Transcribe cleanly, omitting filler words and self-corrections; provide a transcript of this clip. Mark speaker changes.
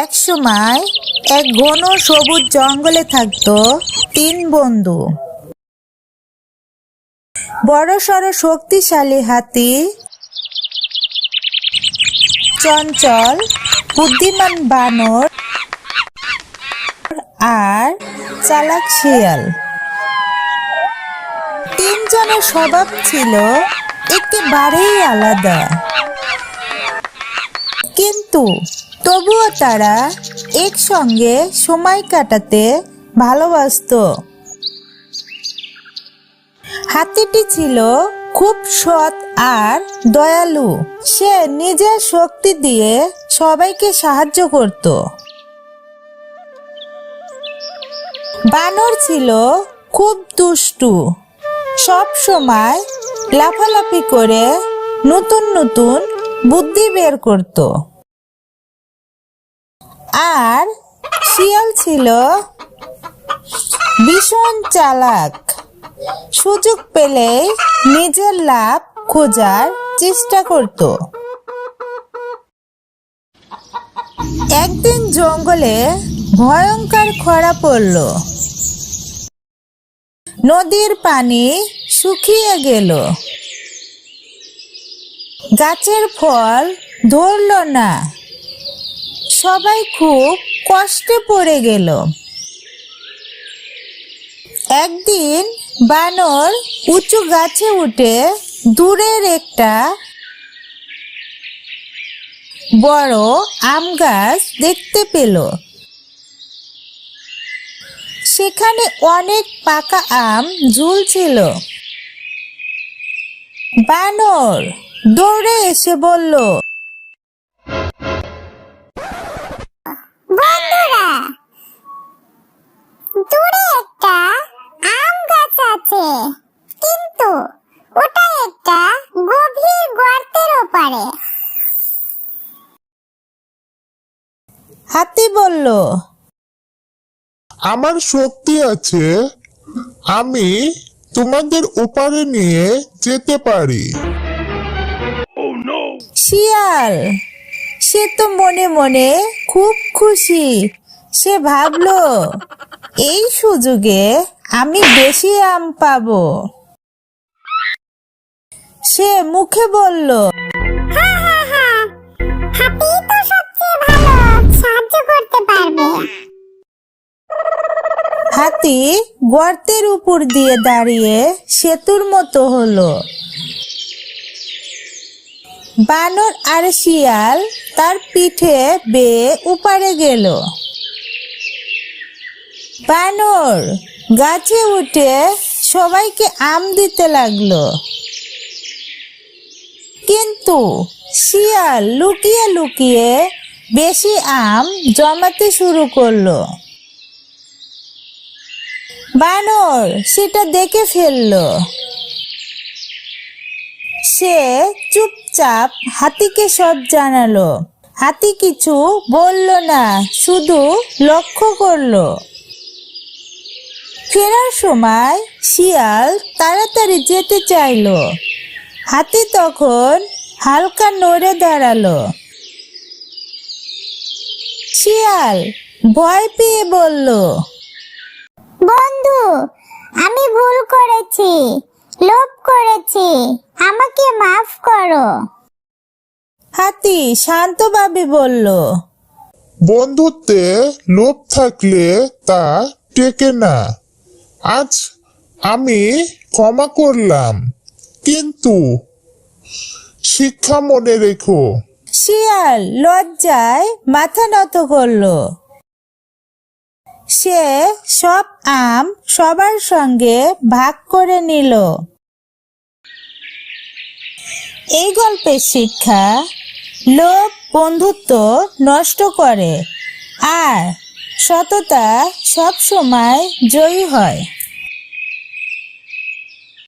Speaker 1: এক সময় এক ঘন সবুজ জঙ্গলে থাকতো তিন বন্ধু। বড়সড় শক্তিশালী হাতি, চঞ্চল বুদ্ধিমান বানর আর চালাক শিয়াল। তিনজনের স্বভাব ছিল একেবারেই আলাদা, কিন্তু তবুও তারা একসঙ্গে সময় কাটাতে ভালোবাসতো। হাতিটি ছিল খুব সৎ আর দয়ালু। সে নিজের শক্তি দিয়ে সবাইকে সাহায্য করত। বানর ছিল খুব দুষ্টু, সব সময় লাফালাফি করে নতুন নতুন বুদ্ধি বের করত। আর শিয়াল ছিল ভীষণ চালাক, সুযোগ পেলেই নিজের লাভ খোঁজার চেষ্টা করত। একদিন জঙ্গলে ভয়ঙ্কর খরা পড়ল। নদীর পানি শুকিয়ে গেল, গাছের ফল ধরল না, সবাই খুব কষ্টে পড়ে গেল। একদিন বানর উঁচু গাছে উঠে দূরের একটা বড় আম গাছ দেখতে পেল। সেখানে অনেক পাকা আম ঝুলছিল। বানর দৌড়ে এসে বলল,
Speaker 2: বন্ধুরা, দূরে একটা আম গাছ আছে, কিন্তু ওটা একটা গভীর গর্তের ওপারে।
Speaker 1: হাতি বলল,
Speaker 3: আমার শক্তি আছে, আমি তোমাদের ওপারে নিয়ে যেতে পারি।
Speaker 1: শিয়াল সে তো মনে মনে খুব খুশি। সে ভাবলো, এই সুযোগে আমি বেশি আম পাবো। সে মুখে বলল,
Speaker 2: হাতি তো সবচেয়ে ভালো সাহায্য করতে পারবে।
Speaker 1: হাতি গর্তের উপর দিয়ে দাঁড়িয়ে সেতুর মতো হলো। বানর আর শিয়াল তার পিঠে বেয়ে উপারে গেল। বানর গাছে উঠে সবাইকে আম দিতে লাগলো, কিন্তু শিয়াল লুকিয়ে লুকিয়ে বেশি আম জমাতে শুরু করলো। বানর সেটা দেখে ফেললো। সে চুপচাপ হাতিকে সব জানালো। হাতি কিছু বলল না, শুধু লক্ষ্য করলো। ফেরার সময় শিয়াল তাড়াতাড়ি যেতে চাইলো। হাতি তখন হালকা নড়ে দাঁড়ালো। শিয়াল ভয় পেয়ে বলল,
Speaker 2: বন্ধু, আমি ভুল করেছি, লোভ করেছি, আমাকে মাফ করো।
Speaker 1: হাতি শান্তভাবে বলল,
Speaker 3: বন্ধুত্বে লোভ থাকলে তা টেকে না। আজ আমি ক্ষমা করলাম, কিন্তু শিক্ষা মনে রেখো।
Speaker 1: শিয়াল লজ্জায় মাথা নত করলো। সে সব আম সবার সঙ্গে ভাগ করে নিল। এই গল্পের শিক্ষা, লোভ বন্ধুত্ব নষ্ট করে আর সততা সব সময় জয়ী হয়।